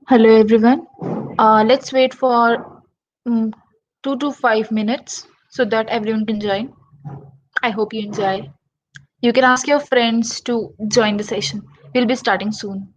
Hello everyone. Let's wait for 2 to 5 minutes so that everyone can join. I hope you enjoy. You can ask your friends to join the session. We'll be starting soon.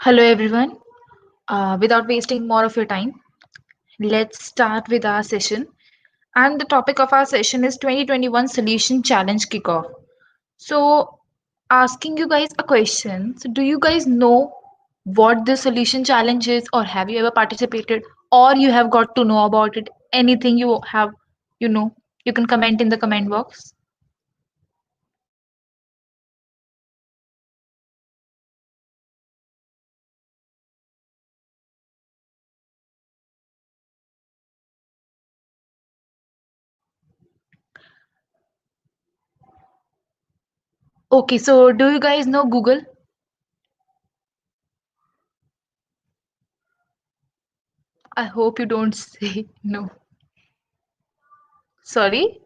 Hello, everyone. Without wasting more of your time, let's start with our session. And the topic of our session is 2021 Solution Challenge Kickoff. So, asking you guys a question. So, do you guys know what the solution challenge is, or have you ever participated, or you have got to know about it? Anything you have, you know, you can comment in the comment box. Okay, so do you guys know Google? I hope you don't say no. Sorry.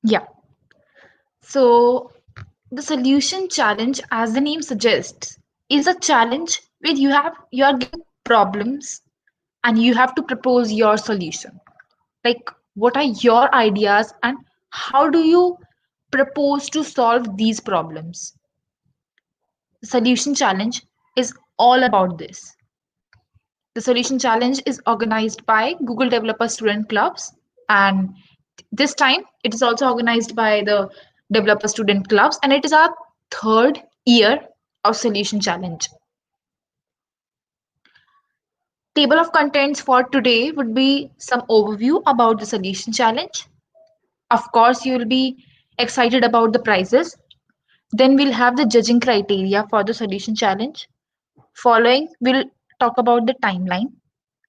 Yeah. So the solution challenge, as the name suggests, is a challenge where you are given problems and you have to propose your solution. Like, what are your ideas and how do you propose to solve these problems? The solution challenge is all about this. The solution challenge is organized by Google Developer Student Clubs, and this time it is also organized by the Developer Student Clubs, and it is our third year of solution challenge. Table of contents for today would be some overview about the solution challenge. Of course, you will be excited about the prizes. Then we'll have the judging criteria for the solution challenge. Following, we'll talk about the timeline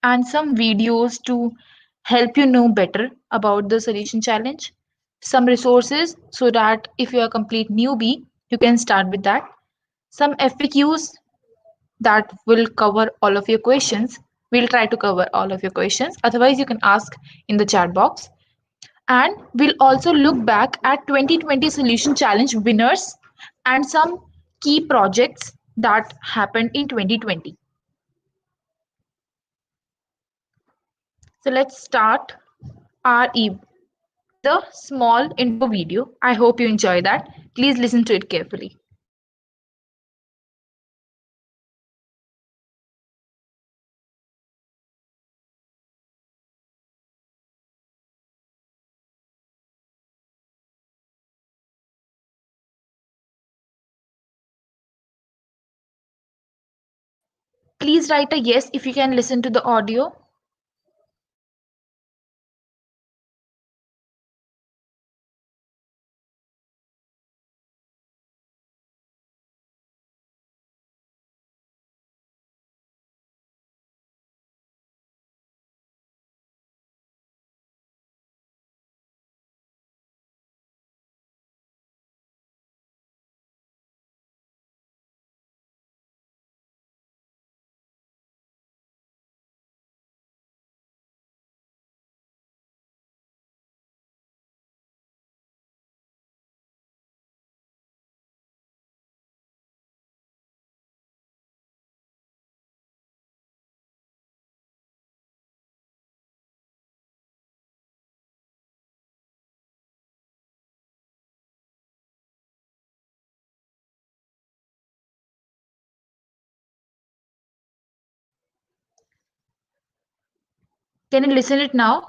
and some videos to help you know better about the solution challenge. Some resources so that if you're a complete newbie, you can start with that. Some FAQs that will cover all of your questions. We'll try to cover all of your questions. Otherwise, you can ask in the chat box. And we'll also look back at 2020 Solution Challenge winners and some key projects that happened in 2020. So let's start our eve with a small intro video. I hope you enjoy that. Please listen to it carefully. Please write a yes if you can listen to the audio. Can you listen it now?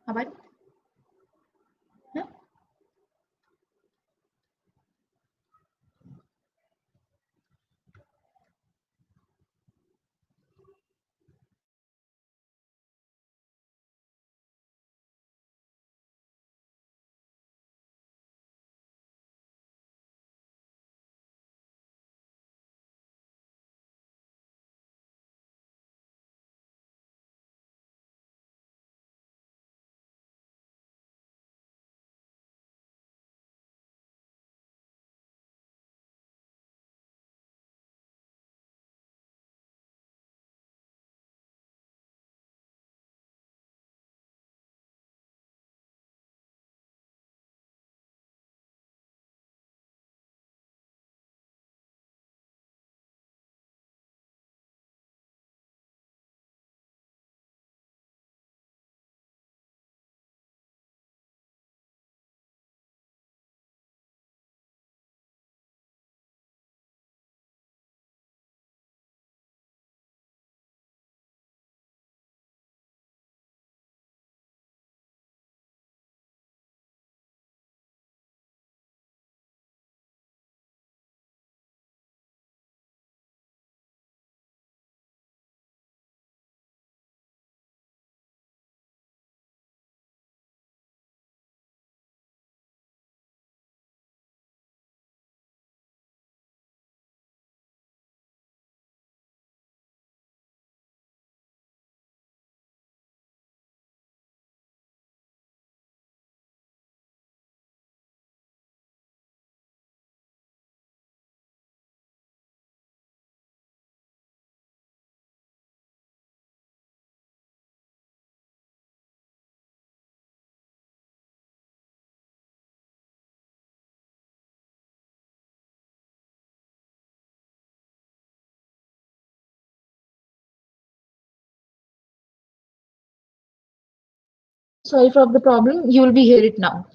Abad? Yeah? sorry for the problem. You will be hear it now.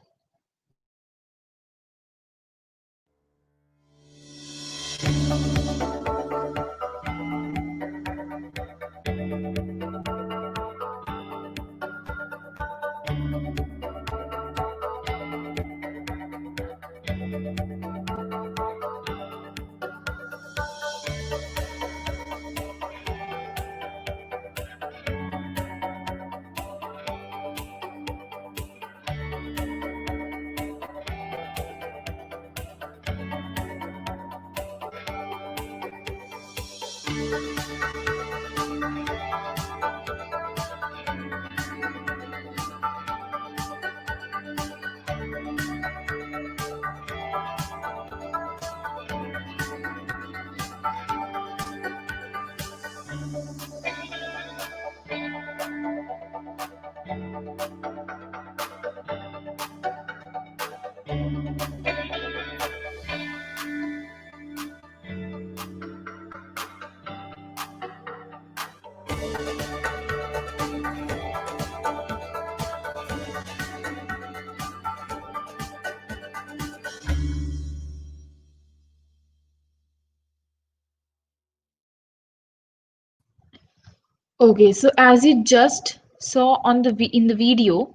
Okay, so as you just saw on in the video,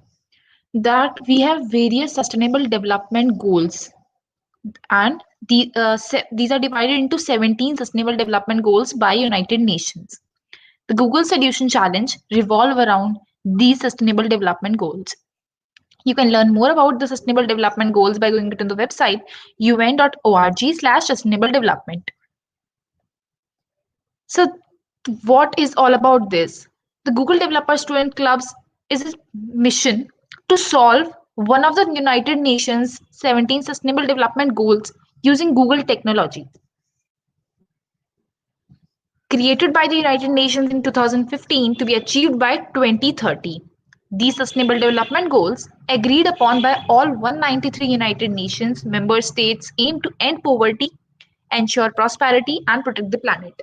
that we have various sustainable development goals, and these are divided into 17 sustainable development goals by United Nations. The Google Solution Challenge revolve around these sustainable development goals. You can learn more about the sustainable development goals by going to the website un.org/sustainable development. So, what is all about this? The Google Developer Student Club's is a mission to solve one of the United Nations 17 Sustainable Development Goals using Google technology. Created by the United Nations in 2015 to be achieved by 2030. These Sustainable Development Goals, agreed upon by all 193 United Nations member states, aim to end poverty, ensure prosperity, and protect the planet.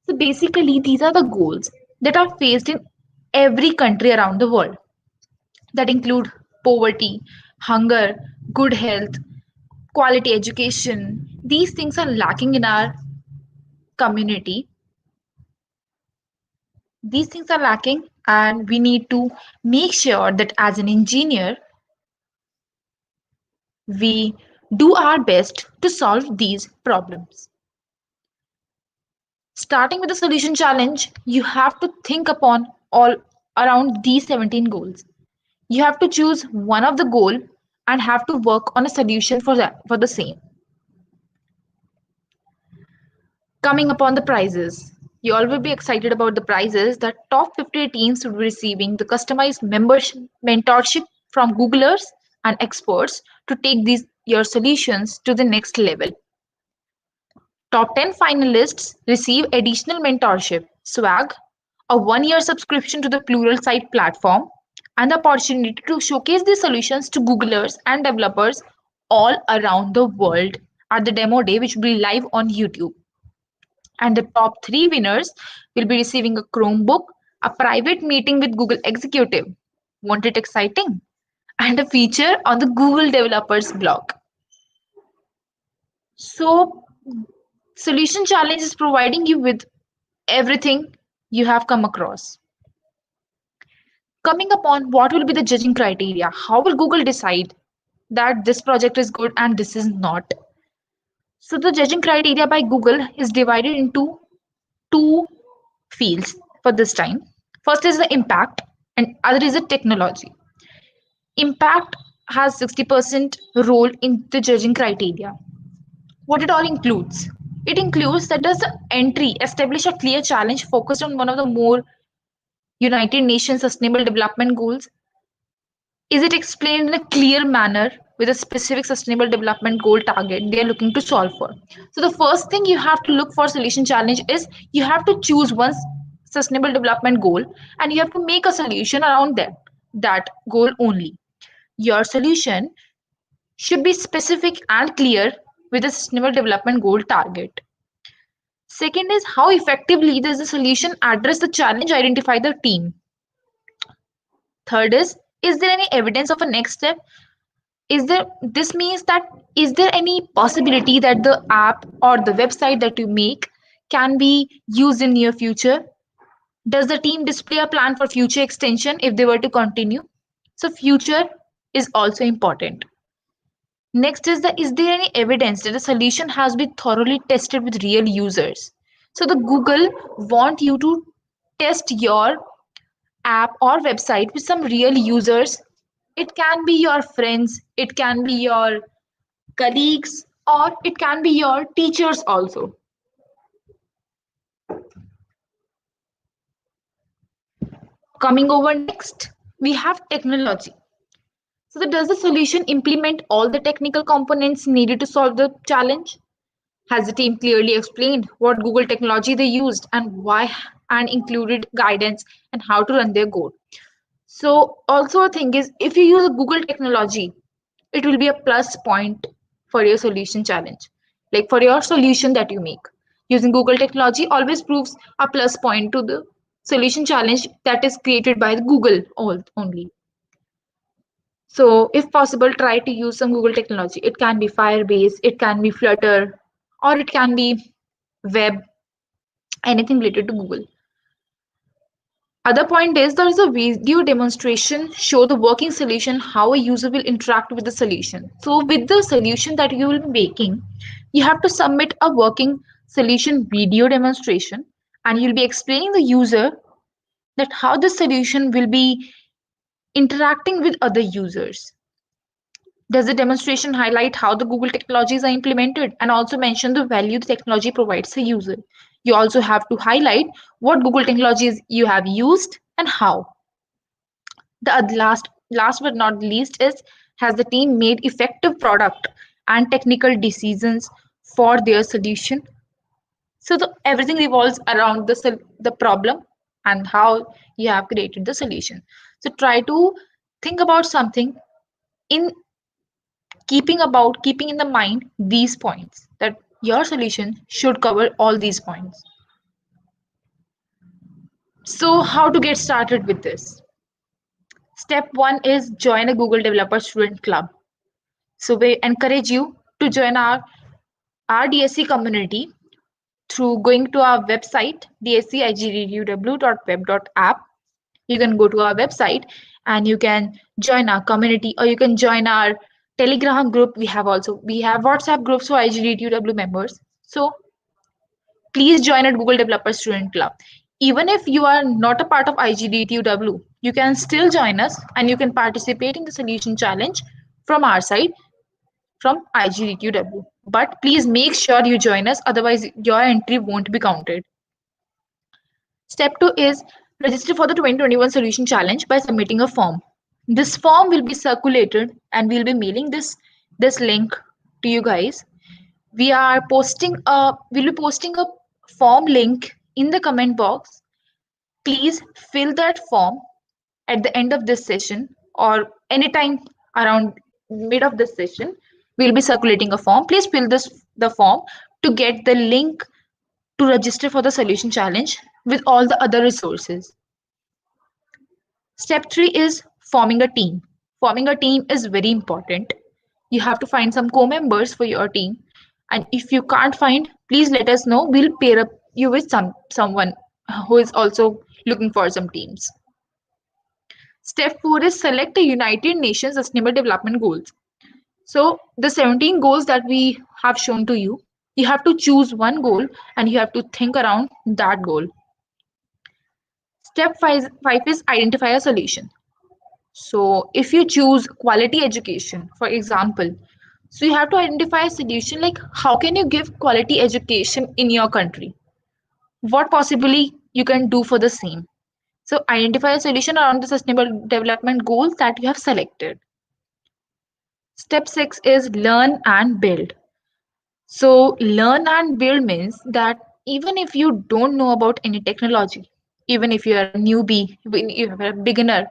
So basically, these are the goals that are faced in every country around the world, that include poverty, hunger, good health, quality education. These things are lacking in our community. These things are lacking, and we need to make sure that as an engineer, we do our best to solve these problems. Starting with the solution challenge, you have to think upon all around these 17 goals. You have to choose one of the goal and have to work on a solution for that for the same. Coming upon the prizes, you all will be excited about the prizes that top 50 teams will be receiving the customized membership mentorship from Googlers and experts to take these your solutions to the next level. Top 10 finalists receive additional mentorship, swag, a 1-year subscription to the Pluralsight platform, and the opportunity to showcase these solutions to Googlers and developers all around the world at the demo day, which will be live on YouTube. And the top 3 winners will be receiving a Chromebook, a private meeting with Google executive. Want it exciting? And a feature on the Google developers blog. So, Solution Challenge is providing you with everything you have come across. Coming upon what will be the judging criteria? How will Google decide that this project is good and this is not? So the judging criteria by Google is divided into two fields for this time. First is the impact and other is the technology. Impact has 60% role in the judging criteria. What it all includes? It includes that does the entry establish a clear challenge focused on one of the more United Nations Sustainable Development Goals? Is it explained in a clear manner with a specific sustainable development goal target they are looking to solve for? So the first thing you have to look for solution challenge is you have to choose one sustainable development goal and you have to make a solution around that goal only. Your solution should be specific and clear with a sustainable development goal target. Second is how effectively does the solution address the challenge identified by the team. Third is Is there any evidence of a next step? Is there this means that is there any possibility that the app or the website that you make can be used in near future? Does the team display a plan for future extension if they were to continue? So future is also important. Next is there any evidence that the solution has been thoroughly tested with real users? So the Google want you to test your app or website with some real users. It can be your friends, it can be your colleagues, or it can be your teachers also. Coming over next, we have technology. So, does the solution implement all the technical components needed to solve the challenge? Has the team clearly explained what Google technology they used and why, and included guidance and how to run their code? So, also a thing is, if you use Google technology, it will be a plus point for your solution challenge. Like for your solution that you make, using Google technology always proves a plus point to the solution challenge that is created by Google only. So, if possible, try to use some Google technology. It can be Firebase, it can be Flutter, or it can be web, anything related to Google. Other point is there is a video demonstration show the working solution, how a user will interact with the solution. So with the solution that you will be making, you have to submit a working solution video demonstration, and you'll be explaining the user that how the solution will be interacting with other users. Does the demonstration highlight how the Google technologies are implemented and also mention the value the technology provides the user? You also have to highlight what Google technologies you have used and how. The last but not least is, has the team made effective product and technical decisions for their solution? So everything revolves around the problem and how you have created the solution. So try to think about something in keeping in the mind these points, that your solution should cover all these points. So how to get started with this? Step 1 is join a Google Developer Student Club. So we encourage you to join our RDSC community through going to our website dscigduw.web.app. You can go to our website and you can join our community, or you can join our Telegram group. We have WhatsApp groups for IGDTUW members. So please join at Google Developer Student Club. Even if you are not a part of IGDTUW, you can still join us and you can participate in the solution challenge from our side, from IGDTUW. But please make sure you join us, otherwise your entry won't be counted. Step 2 is register for the 2021 Solution Challenge by submitting a form. This form will be circulated and we'll be mailing this link to you guys. We'll be posting a form link in the comment box. Please fill that form at the end of this session or anytime around mid of this session. We'll be circulating a form. Please fill the form to get the link to register for the solution challenge with all the other resources. Step 3 is forming a team. Forming a team is very important. You have to find some co-members for your team, and if you can't find, please let us know. We'll pair up you with someone who is also looking for some teams. Step 4 is select the United Nations Sustainable Development Goals. So the 17 goals that we have shown to you, you have to choose one goal and you have to think around that goal. Step 5 is identify a solution. So if you choose quality education, for example, so you have to identify a solution like how can you give quality education in your country? What possibly you can do for the same? So identify a solution around the sustainable development goals that you have selected. Step 6 is learn and build. So learn and build means that even if you don't know about any technology, even if you are a newbie, even if you are a beginner,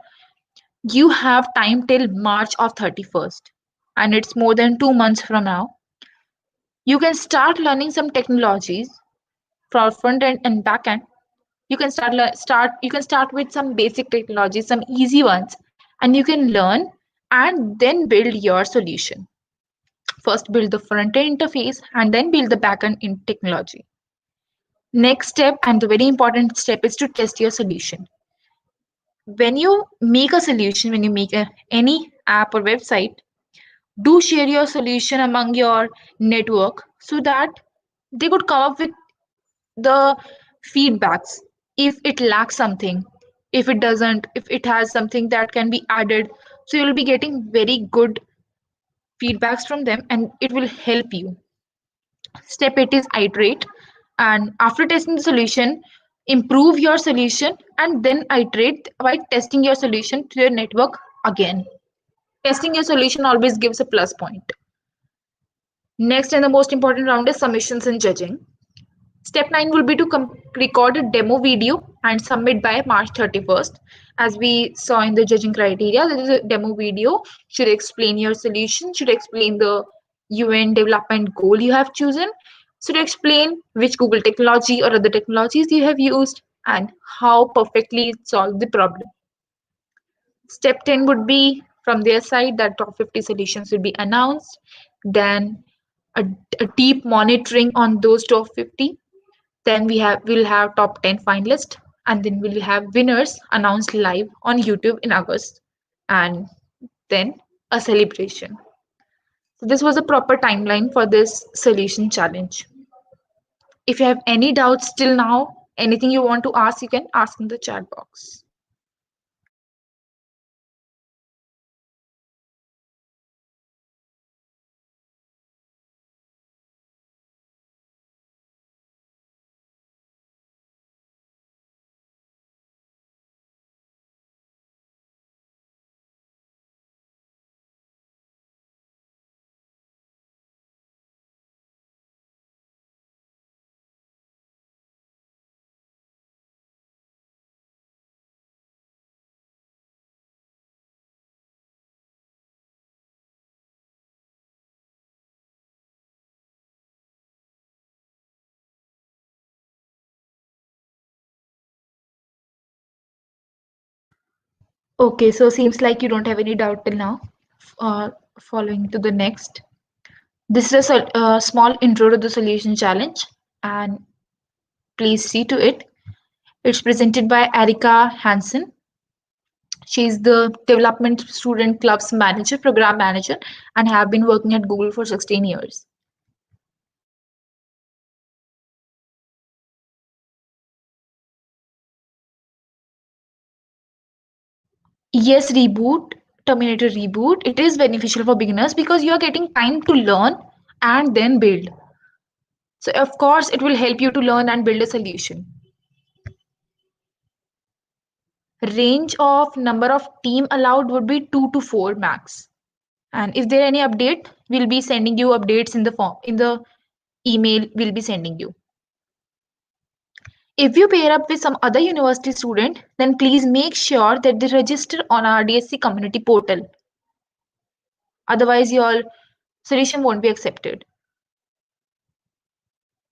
you have time till March of 31st, and it's more than 2 months from now. You can start learning some technologies for front end and back end. You can start with some basic technologies, some easy ones, and you can learn and then build your solution. First, build the front end interface and then build the backend in technology. Next step, and the very important step, is to test your solution. When you make a solution, when you make any app or website, do share your solution among your network so that they could come up with the feedbacks. If it lacks something, if it doesn't, if it has something that can be added, so you'll be getting very good feedbacks from them and it will help you. Step 8 is iterate, and after testing the solution, improve your solution and then iterate by testing your solution to your network again. Testing your solution always gives a plus point. Next and the most important round is submissions and judging. Step 9 will be to record a demo video and submit by March 31st. As we saw in the judging criteria, there is a demo video, should explain your solution, should explain the UN development goal you have chosen, should explain which Google technology or other technologies you have used and how perfectly it solved the problem. Step 10 would be from their side that top 50 solutions will be announced, then a, a deep monitoring on those top 50. Then we'll have top 10 finalists, and then we'll have winners announced live on YouTube in August, and then a celebration. So this was a proper timeline for this solution challenge. If you have any doubts till now, anything you want to ask, you can ask in the chat box. Okay, so seems like you don't have any doubt till now. Following to the next. This is a small intro to the solution challenge, and please see to it. It's presented by Erika Hansen. She's the Development Student Club's manager, program manager, and have been working at Google for 16 years. Yes, reboot, Terminator reboot, it is beneficial for beginners because you are getting time to learn and then build. So of course, it will help you to learn and build a solution. Range of number of team allowed would be 2 to 4 max. And if there any update, we'll be sending you updates in the form, in the email we'll be sending you. If you pair up with some other university student, then please make sure that they register on our DSC community portal. Otherwise, your solution won't be accepted.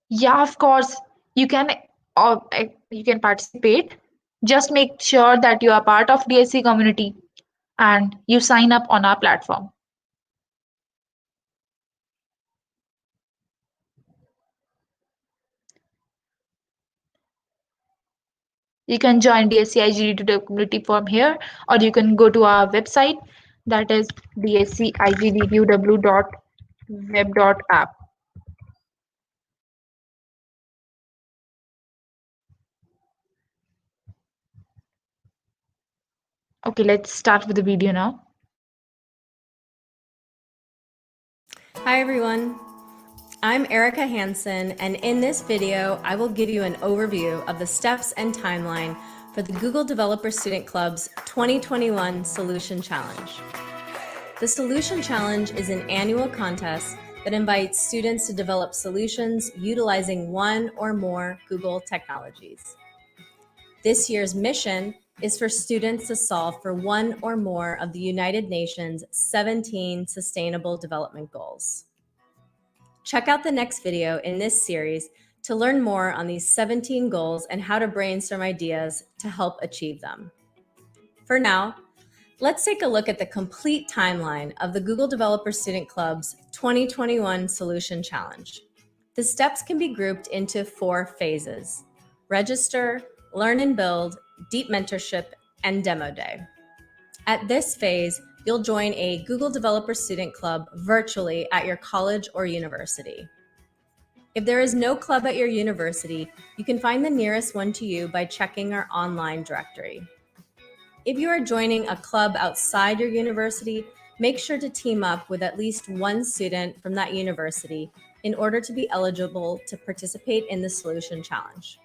Yeah, of course, you can you can participate. Just make sure that you are part of DSC community and you sign up on our platform. You can join DSC IGDW community from here, or you can go to our website, that is dscigdw.web.app. Okay, let's start with the video now. Hi everyone, I'm Erika Hansen, and in this video I will give you an overview of the steps and timeline for the Google Developer Student Club's 2021 Solution Challenge. The Solution Challenge is an annual contest that invites students to develop solutions utilizing one or more Google technologies. This year's mission is for students to solve for one or more of the United Nations 17 Sustainable Development Goals. Check out the next video in this series to learn more on these 17 goals and how to brainstorm ideas to help achieve them. For now, Let's take a look at the complete timeline of the Google Developer Student Club's 2021 Solution Challenge. The steps can be grouped into 4 phases: register, learn and build, deep mentorship, and demo day. At this phase, you'll join a Google Developer Student Club virtually at your college or university. If there is no club at your university, you can find the nearest one to you by checking our online directory. If you are joining a club outside your university, make sure to team up with at least one student from that university in order to be eligible to participate in the Solution Challenge.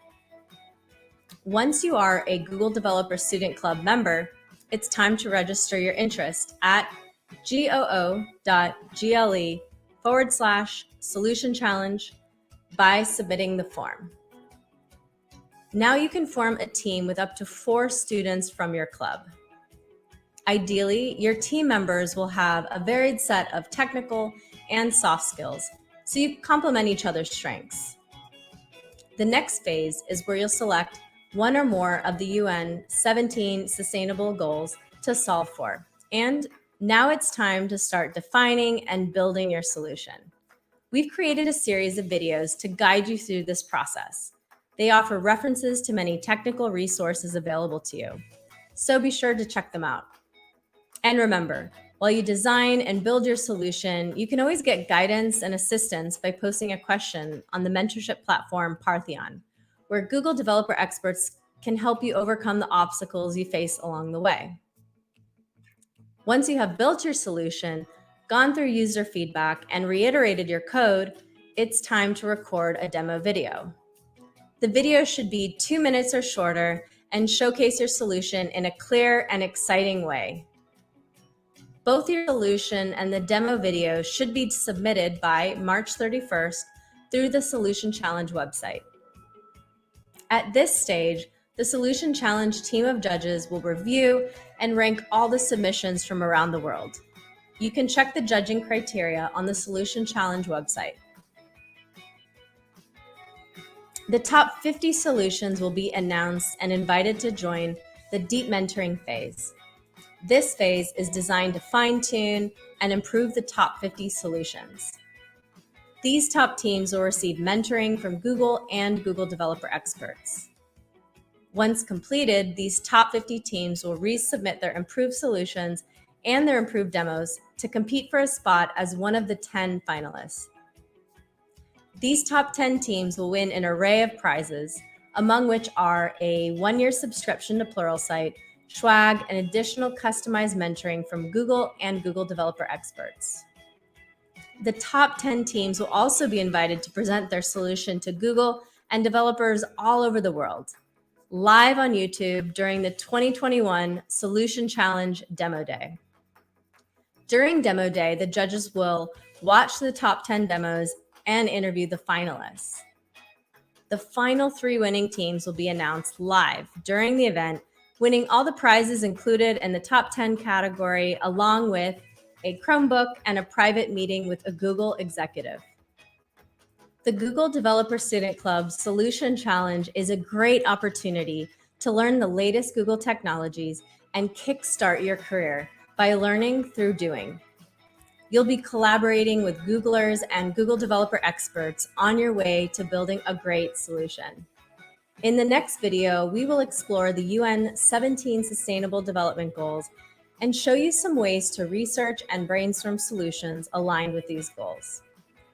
Once you are a Google Developer Student Club member, it's time to register your interest at goo.gle/Solution Challenge by submitting the form. Now you can form a team with up to 4 students from your club. Ideally, your team members will have a varied set of technical and soft skills, so you complement each other's strengths. The next phase is where you'll select one or more of the UN 17 Sustainable Goals to solve for. And now it's time to start defining and building your solution. We've created a series of videos to guide you through this process. They offer references to many technical resources available to you, so be sure to check them out. And remember, while you design and build your solution, you can always get guidance and assistance by posting a question on the mentorship platform Partheon, where Google developer experts can help you overcome the obstacles you face along the way. Once you have built your solution, gone through user feedback, and reiterated your code, it's time to record a demo video. The video should be 2 minutes or shorter and showcase your solution in a clear and exciting way. Both your solution and the demo video should be submitted by March 31st through the Solution Challenge website. At this stage, the Solution Challenge team of judges will review and rank all the submissions from around the world. You can check the judging criteria on the Solution Challenge website. The top 50 solutions will be announced and invited to join the deep mentoring phase. This phase is designed to fine-tune and improve the top 50 solutions. These top teams will receive mentoring from Google and Google developer experts. Once completed, these top 50 teams will resubmit their improved solutions and their improved demos to compete for a spot as one of the 10 finalists. These top 10 teams will win an array of prizes, among which are a 1-year subscription to Pluralsight, swag, and additional customized mentoring from Google and Google developer experts. The top 10 teams will also be invited to present their solution to Google and developers all over the world, live on YouTube during the 2021 Solution Challenge Demo Day. During Demo Day, the judges will watch the top 10 demos and interview the finalists. The final 3 winning teams will be announced live during the event, winning all the prizes included in the top 10 category, along with a Chromebook and a private meeting with a Google executive. The Google Developer Student Club Solution Challenge is a great opportunity to learn the latest Google technologies and kickstart your career by learning through doing. You'll be collaborating with Googlers and Google developer experts on your way to building a great solution. In the next video, we will explore the UN 17 Sustainable Development Goals and show you some ways to research and brainstorm solutions aligned with these goals.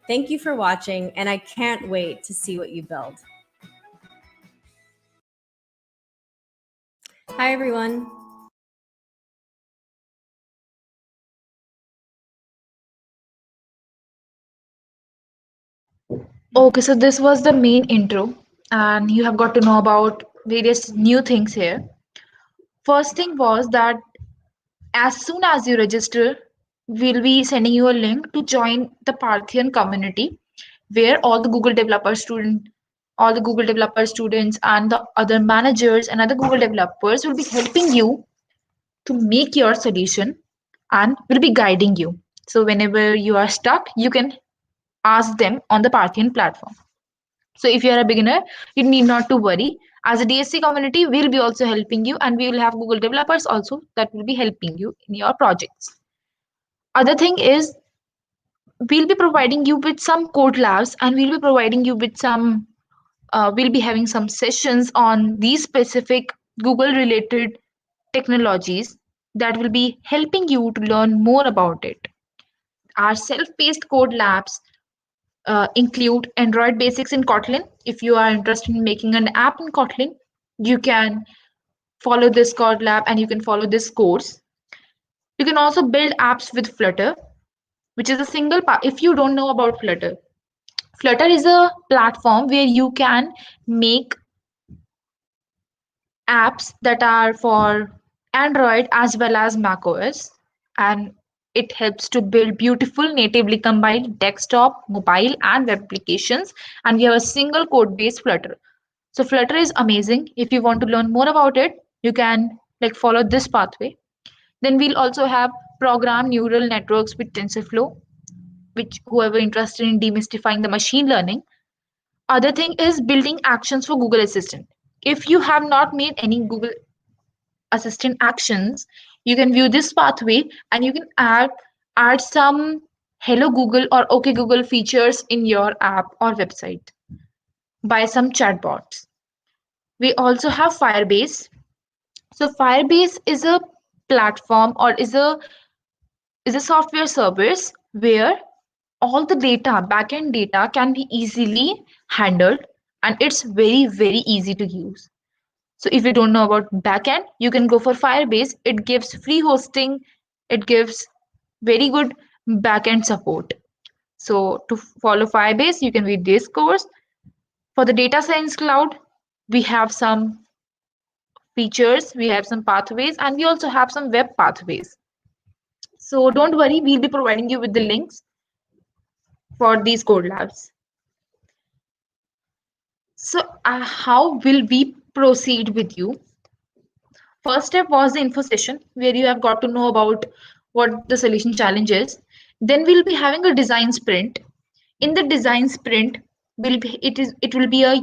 Thank you for watching, and I can't wait to see what you build. Hi, everyone. Okay, so this was the main intro, and you have got to know about various new things here. First thing was that as soon as you register, we'll be sending you a link to join the Parthian community, where all the Google developer students and the other managers and other Google developers will be helping you to make your solution and will be guiding you. So whenever you are stuck, you can ask them on the Parthian platform. So if you are a beginner, you need not to worry. As a DSC community, we'll be also helping you, and we will have Google developers also that will be helping you in your projects. Other thing is, we'll be providing you with some code labs, and we'll be providing you with some we'll be having some sessions on these specific Google related technologies that will be helping you to learn more about it. Our self-paced code labs include Android basics in Kotlin. If you are interested in making an app in Kotlin, you can follow this code lab and you can follow this course. You can also build apps with Flutter, which is a single part. If you don't know about Flutter, Flutter is a platform where you can make apps that are for Android as well as macOS, and it helps to build beautiful natively combined desktop, mobile, and web applications. And we have a single code base Flutter. So Flutter is amazing. If you want to learn more about it, you can like follow this pathway. Then we'll also have program neural networks with TensorFlow, which whoever interested in demystifying the machine learning. Other thing is building actions for Google Assistant. If you have not made any Google Assistant actions, you can view this pathway and you can add some Hello Google or OK Google features in your app or website by some chatbots. We also have Firebase. So Firebase is a platform or is a software service where all the data, backend data, can be easily handled, and it's very easy to use. So if you don't know about backend, you can go for Firebase. It gives free hosting, it gives very good backend support. So to follow Firebase, you can read this course. For the data science cloud, we have some features, we have some pathways, and we also have some web pathways. So don't worry, we'll be providing you with the links for these code labs. So how will we proceed with you? First step was the info session where you have got to know about what the solution challenge is. Then we'll be having a design sprint. In the design sprint, it will be a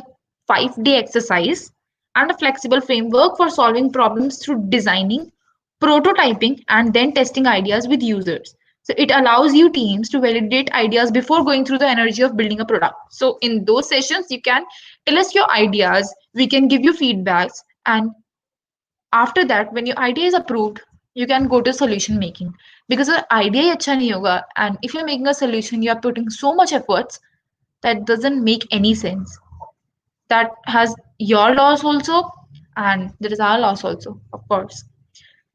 5-day exercise and a flexible framework for solving problems through designing, prototyping, and then testing ideas with users. So it allows you teams to validate ideas before going through the energy of building a product. So in those sessions, you can tell us your ideas, we can give you feedbacks, and after that when your idea is approved, you can go to solution making, because the idea ही अच्छा नहीं होगा, and if you're making a solution you are putting so much efforts that doesn't make any sense. That has your loss also, and there is our loss also, of course.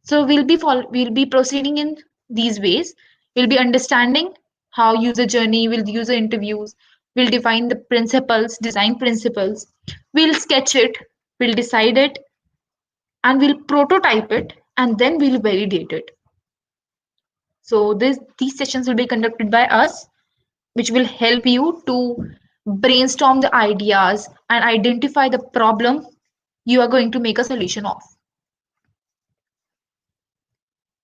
So we'll be proceeding in these ways. We'll be understanding how user journey, will user interviews, we'll define the principles, design principles, we'll sketch it, we'll decide it, and we'll prototype it, and then we'll validate it. So these sessions will be conducted by us, which will help you to brainstorm the ideas and identify the problem you are going to make a solution of.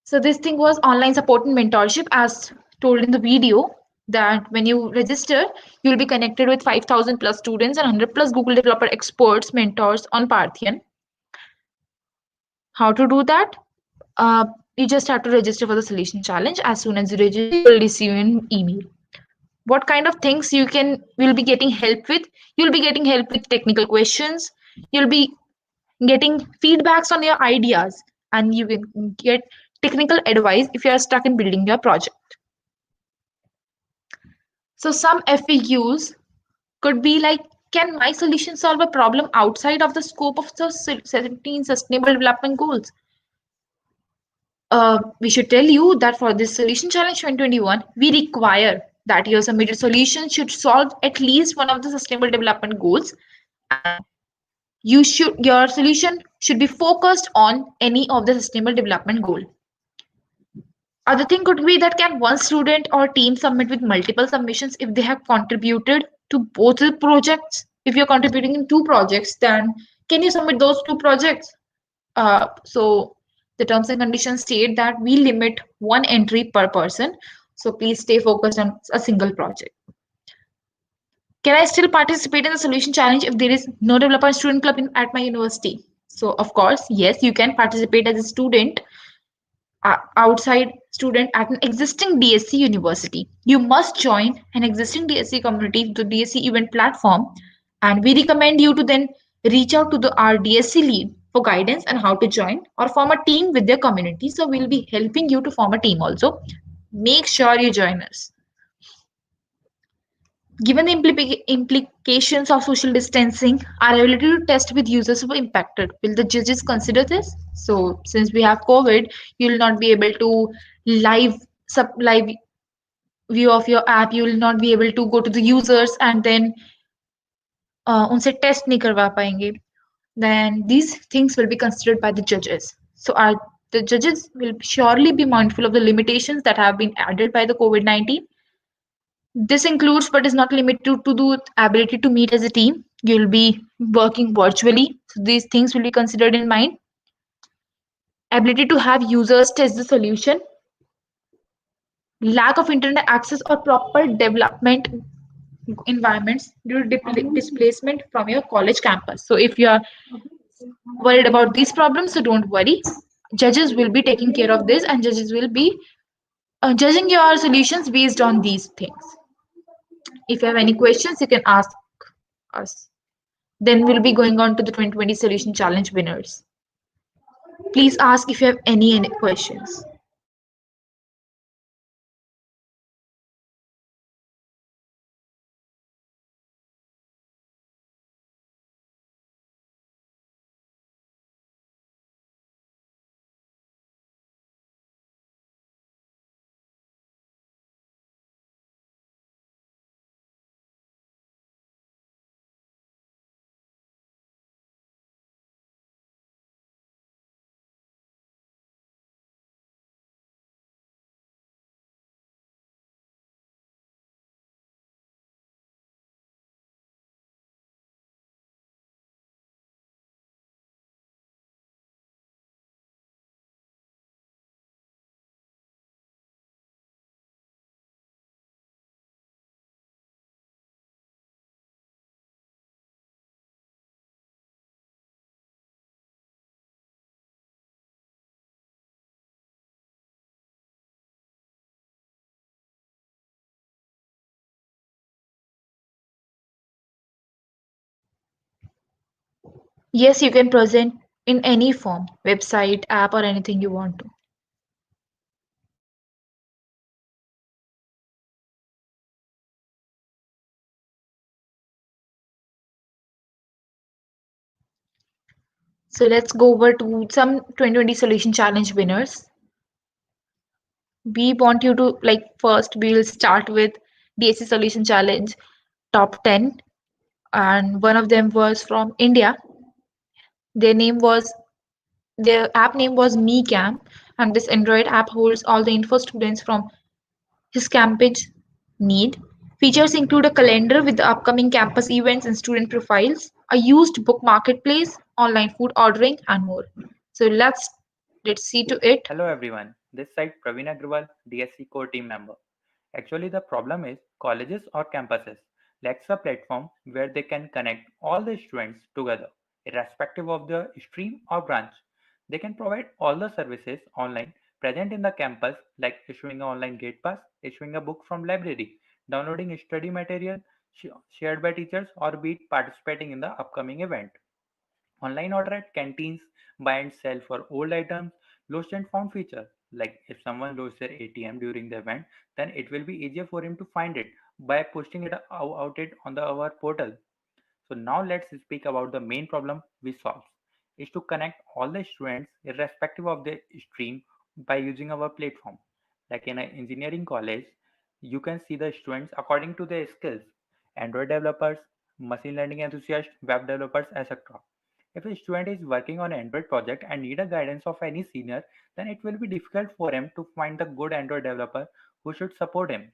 So this thing was online support and mentorship, as told in the video, that when you register, you'll be connected with 5,000 plus students and 100 plus Google developer experts, mentors on Parthian. How to do that? You just have to register for the solution challenge. As soon as you register, you will receive an email. What kind of things you will be getting help with? You'll be getting help with technical questions. You'll be getting feedbacks on your ideas, and you can get technical advice if you are stuck in building your project. So some FAQs could be like, can my solution solve a problem outside of the scope of the 17 sustainable development goals? We should tell you that for this solution challenge 2021, we require that your submitted solution should solve at least one of the sustainable development goals, and your solution should be focused on any of the sustainable development goal. Other thing could be that, can one student or team submit with multiple submissions if they have contributed to both the projects? If you're contributing in 2 projects, then can you submit those 2 projects? So the terms and conditions state that we limit 1 entry per person. So please stay focused on a single project. Can I still participate in the solution challenge if there is no developer student club at my university? So, of course, yes, you can participate as a student, outside student at an existing DSC university. You must join an existing DSC community, the DSC event platform, and we recommend you to then reach out to our DSC lead for guidance and how to join or form a team with their community. So, we'll be helping you to form a team also. Make sure you join us. Given the implications of social distancing, our ability to test with users were impacted. Will the judges consider this? So, since we have COVID, you will not be able to live live view of your app. You will not be able to go to the users and then उनसे test नहीं करवा पाएंगे. Then these things will be considered by the judges. So, the judges will surely be mindful of the limitations that have been added by the COVID-19. This includes but is not limited to the ability to meet as a team. You'll be working virtually. So these things will be considered in mind. Ability to have users test the solution. Lack of internet access or proper development environments due to displacement from your college campus. So if you are worried about these problems, so don't worry. Judges will be taking care of this and judges will be judging your solutions based on these things. If you have any questions, you can ask us. Then we'll be going on to the 2020 Solution Challenge winners. Please ask if you have any questions. Yes, you can present in any form, website, app, or anything you want to. So let's go over to some 2020 Solution Challenge winners. We want you to first we'll start with DSC Solution Challenge top 10, and one of them was from India. Their name was their app name was MeCam, and this Android app holds all the info students from his campus need. Features include a calendar with the upcoming campus events and student profiles, a used book marketplace, online food ordering, and more. So let's see to it. Hello everyone, this side Praveen Agrawal, DSC core team member. Actually, the problem is colleges or campuses lacks a platform where they can connect all the students together, irrespective of the stream or branch. They can provide all the services online present in the campus, like issuing an online gate pass, issuing a book from library, downloading study material shared by teachers, or be it participating in the upcoming event. Online order at canteens, buy and sell for old items, lost and found feature. Like if someone lost their ATM during the event, then it will be easier for him to find it by posting it out it on our portal. So now let's speak about the main problem we solve is to connect all the students irrespective of the stream by using our platform. Like in an engineering college, you can see the students according to their skills. Android developers, machine learning enthusiasts, web developers, etc. If a student is working on an Android project and need a guidance of any senior, then it will be difficult for him to find the good Android developer who should support him.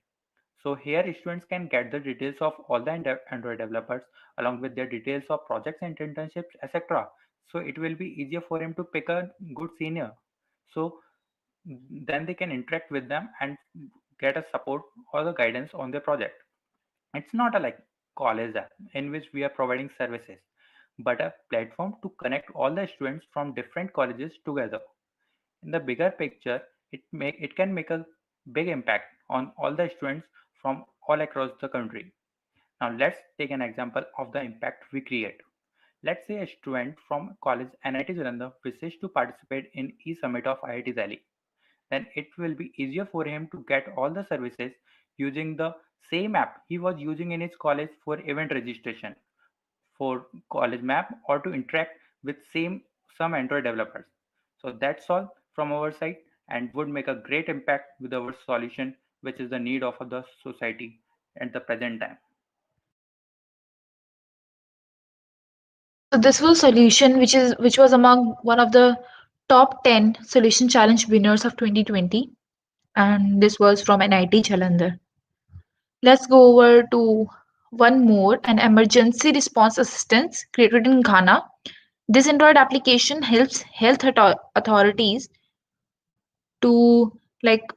So here students can get the details of all the Android developers along with their details of projects and internships, etc. So it will be easier for him to pick a good senior. So then they can interact with them and get a support or the guidance on their project. It's not a like college app in which we are providing services, but a platform to connect all the students from different colleges together. In the bigger picture, it can make a big impact on all the students from all across the country. Now let's take an example of the impact we create. Let's say a student from college NIT Jalandhar wishes to participate in e-summit of IIT Delhi. Then it will be easier for him to get all the services using the same app he was using in his college for event registration, for college map, or to interact with some Android developers. So that's all from our side and would make a great impact with our solution, which is the need of the society at the present time. So this was solution which was among one of the top 10 solution challenge winners of 2020, and this was from NIT Jalandhar. Let's go over to one more, an emergency response assistance created in Ghana. This Android application helps health authorities to like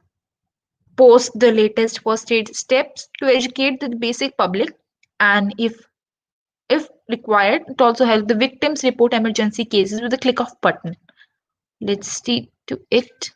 post the latest first aid steps to educate the basic public, and if required, it also helps the victims report emergency cases with a click of button. Let's see to it.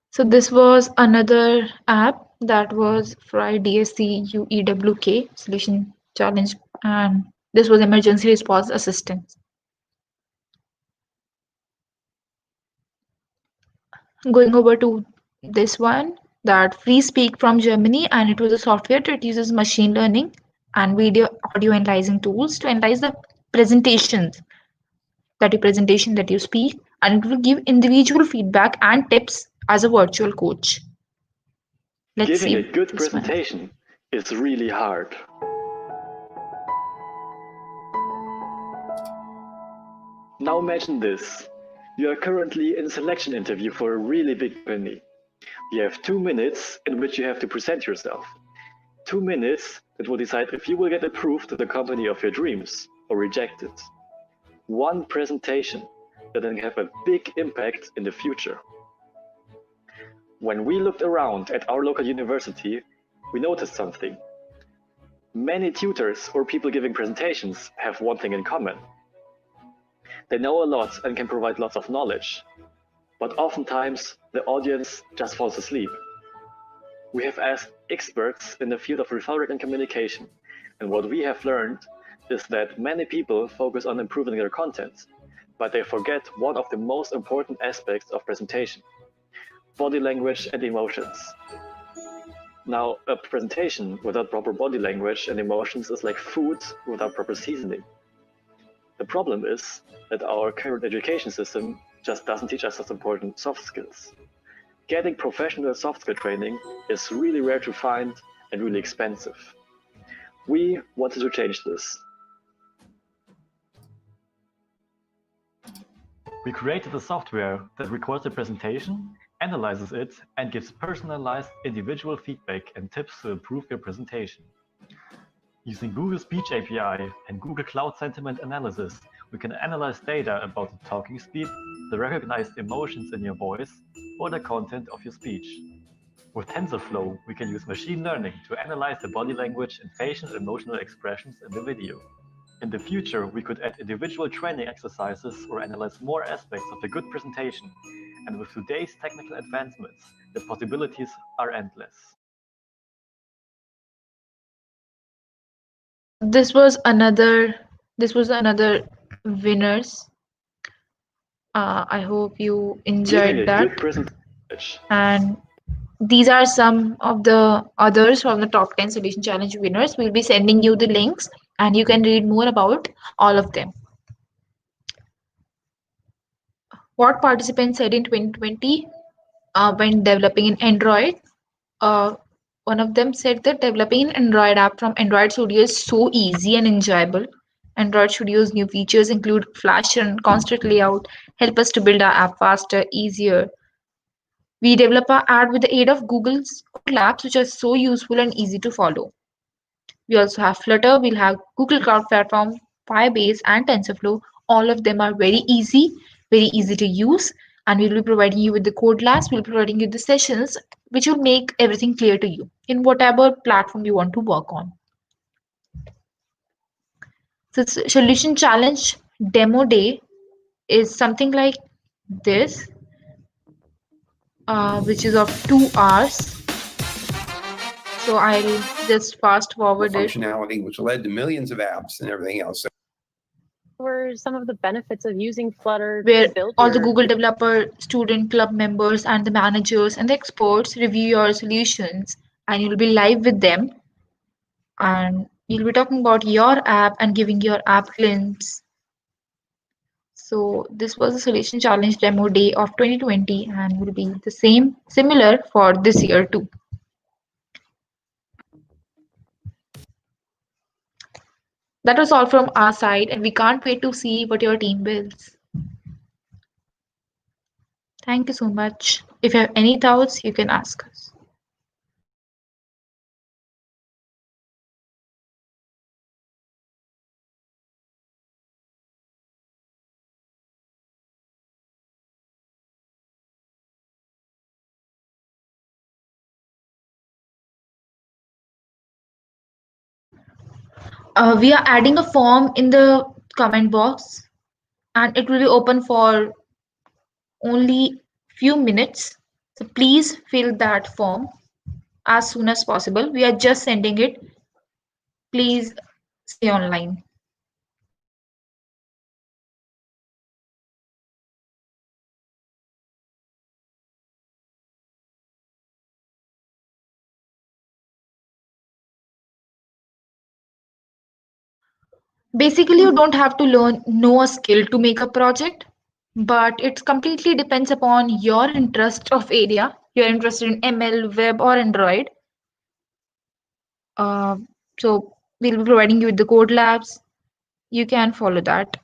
So this was another app that was for DSC UEWK solution challenge, and this was emergency response assistance. Going over to this one, that Free Speak from Germany, and it was a software that uses machine learning and video audio analyzing tools to analyze the presentations presentation that you speak, and it will give individual feedback and tips as a virtual coach. Let's Giving see a good this one. presentation is really hard. Now imagine this. You are currently in a selection interview for a really big company. You have 2 minutes in which you have to present yourself. 2 minutes that will decide if you will get approved to the company of your dreams or rejected. One presentation that can have a big impact in the future. When we looked around at our local university, we noticed something. Many tutors or people giving presentations have one thing in common. They know a lot and can provide lots of knowledge, but oftentimes the audience just falls asleep. We have asked experts in the field of rhetoric and communication, and what we have learned is that many people focus on improving their content, but they forget one of the most important aspects of presentation: body language and emotions. Now, a presentation without proper body language and emotions is like food without proper seasoning. The problem is that our current education system just doesn't teach us such important soft skills. Getting professional soft skill training is really rare to find and really expensive. We wanted to change this. We created a software that records a presentation, analyzes it, and gives personalized individual feedback and tips to improve your presentation. Using Google Speech API and Google Cloud Sentiment Analysis, we can analyze data about the talking speed, the recognized emotions in your voice, or the content of your speech. With TensorFlow, we can use machine learning to analyze the body language and facial and emotional expressions in the video. In the future, we could add individual training exercises or analyze more aspects of a good presentation. And with today's technical advancements, the possibilities are endless. This was another winners. I hope you Giving enjoyed a that. good presentation. And these are some of the others from the top 10 solution challenge winners. We'll be sending you the links and you can read more about all of them. What participants said in 2020 when developing an Android? One of them said that developing an Android app from Android Studio is so easy and enjoyable. Android Studio's new features include Flash and constant layout, help us to build our app faster, easier. We develop our ad with the aid of Google's Code Labs, which are so useful and easy to follow. We also have Flutter, we'll have Google Cloud Platform, Firebase, and TensorFlow. All of them are very easy to use, and we'll be providing you with the code labs, we'll be providing you the sessions, which will make everything clear to you in whatever platform you want to work on. So, solution challenge demo day is something like this, which is of 2 hours. So I'll just fast forward it. Functionality, which led to millions of apps and everything else. Were some of the benefits of using Flutter Where to build all the your Google developer, student club members, and the managers and the experts review your solutions, and you'll be live with them, and you'll be talking about your app and giving your app glimpse. So this was a solution challenge demo day of 2020 and will be the similar for this year too. That was all from our side, and we can't wait to see what your team builds. Thank you so much. If you have any doubts, you can ask us. We are adding a form in the comment box, and it will be open for only few minutes. So please fill that form as soon as possible. We are just sending it. Please stay online. Basically, you don't have to know a skill to make a project, but it completely depends upon your interest of area. You're interested in ML, web, or Android. Uh, so we'll be providing you with the code labs. You can follow that.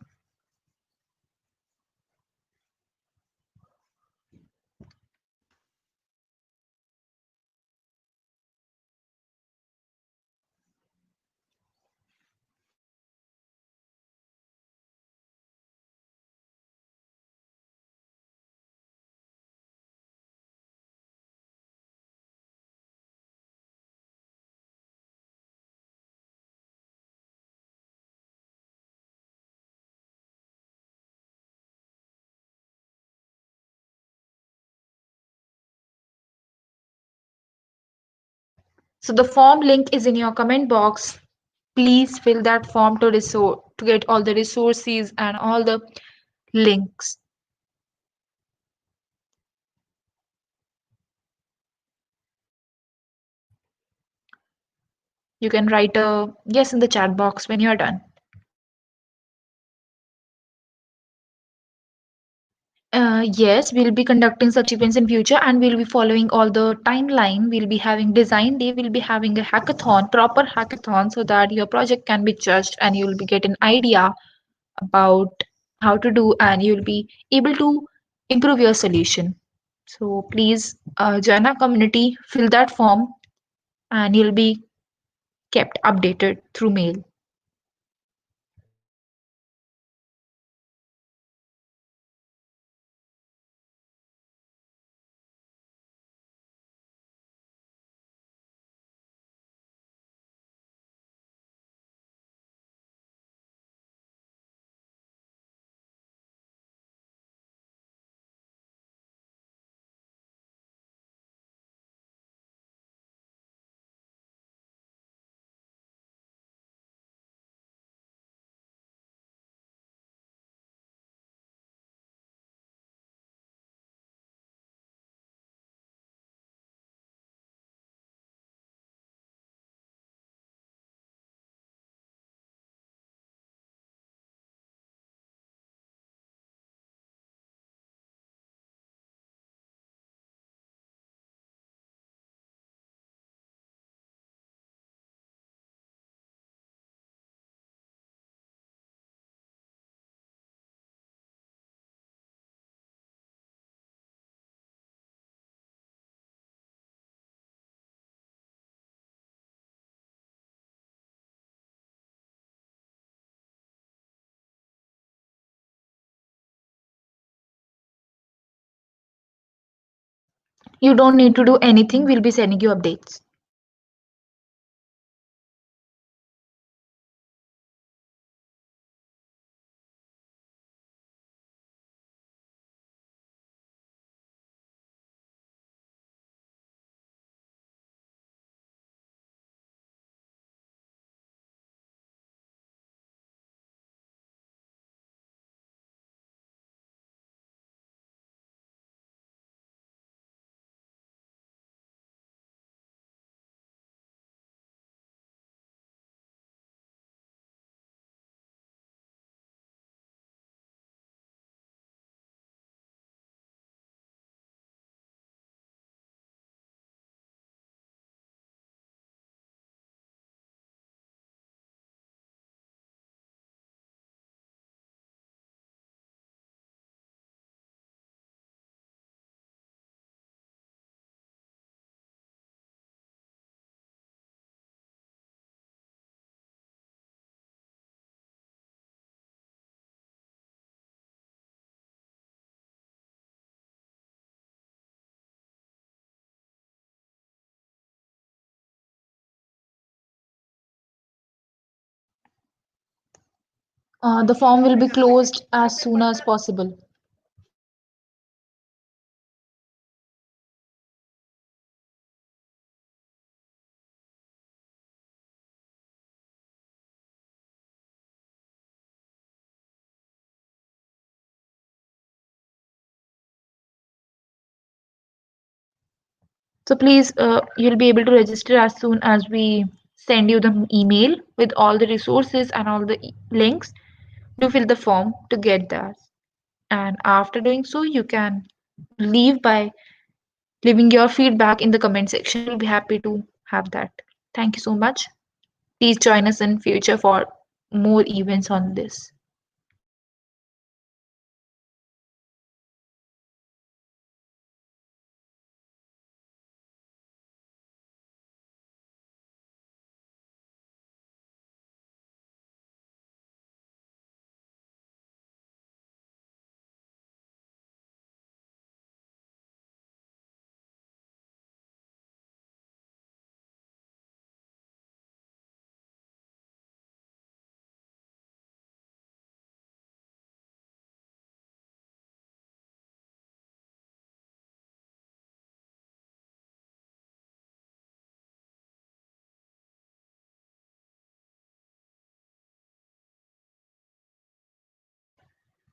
So the form link is in your comment box. Please fill that form to get all the resources and all the links. You can write a yes in the chat box when you're done. Yes, we'll be conducting such events in future, and we'll be following all the timeline. We'll be having design day, we'll be having a hackathon, proper hackathon, so that your project can be judged and you'll be get an idea about how to do, and you'll be able to improve your solution. So please join our community, fill that form, and you'll be kept updated through mail. You don't need to do anything, we'll be sending you updates. The form will be closed as soon as possible. So please, you'll be able to register as soon as we send you the email with all the resources and all the links. Do fill the form to get that. And after doing so, you can leave by leaving your feedback in the comment section. We'll be happy to have that. Thank you so much. Please join us in future for more events on this.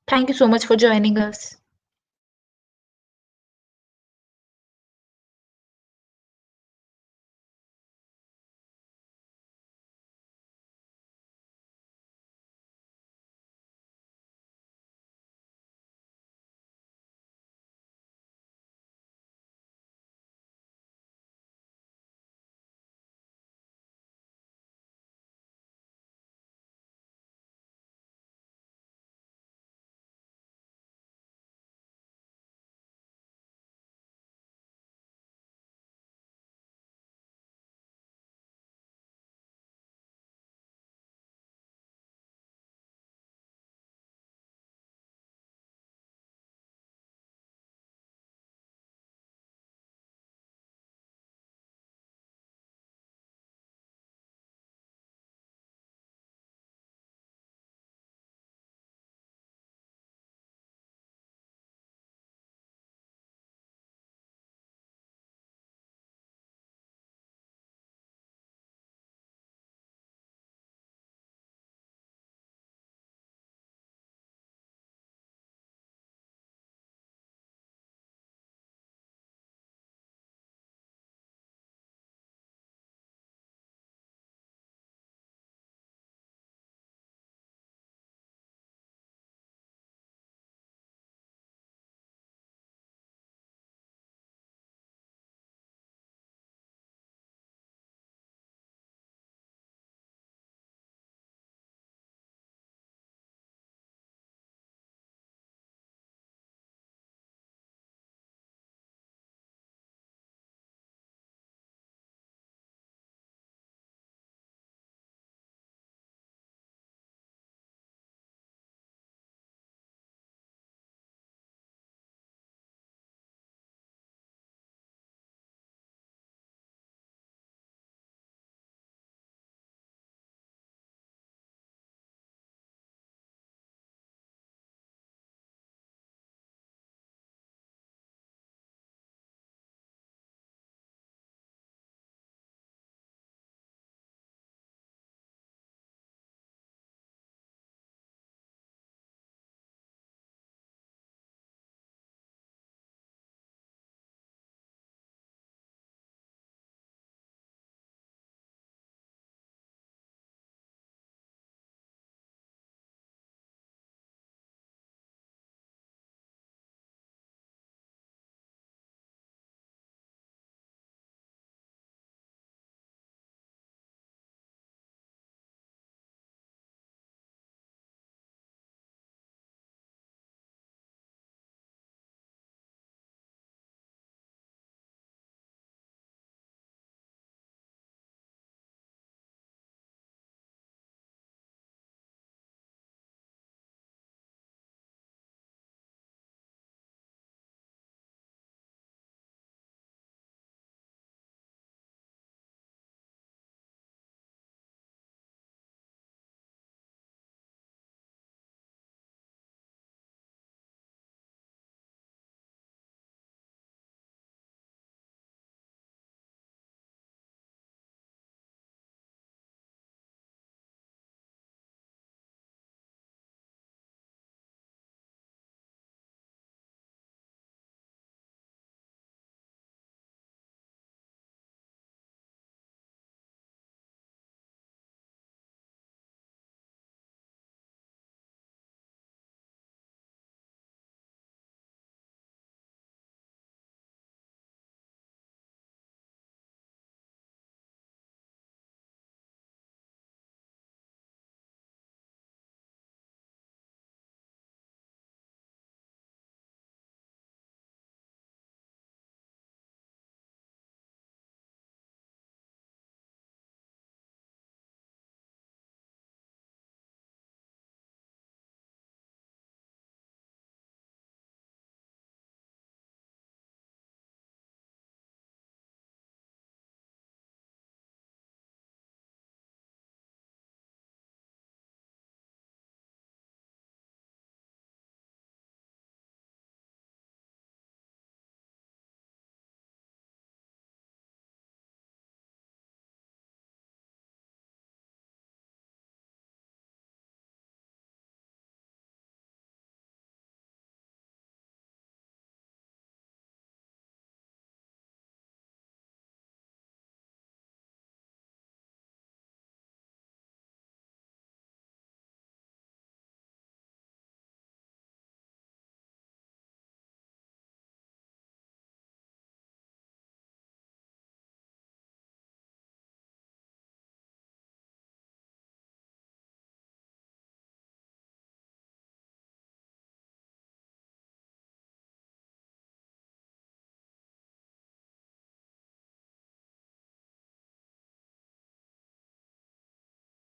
Thank you so much for joining us.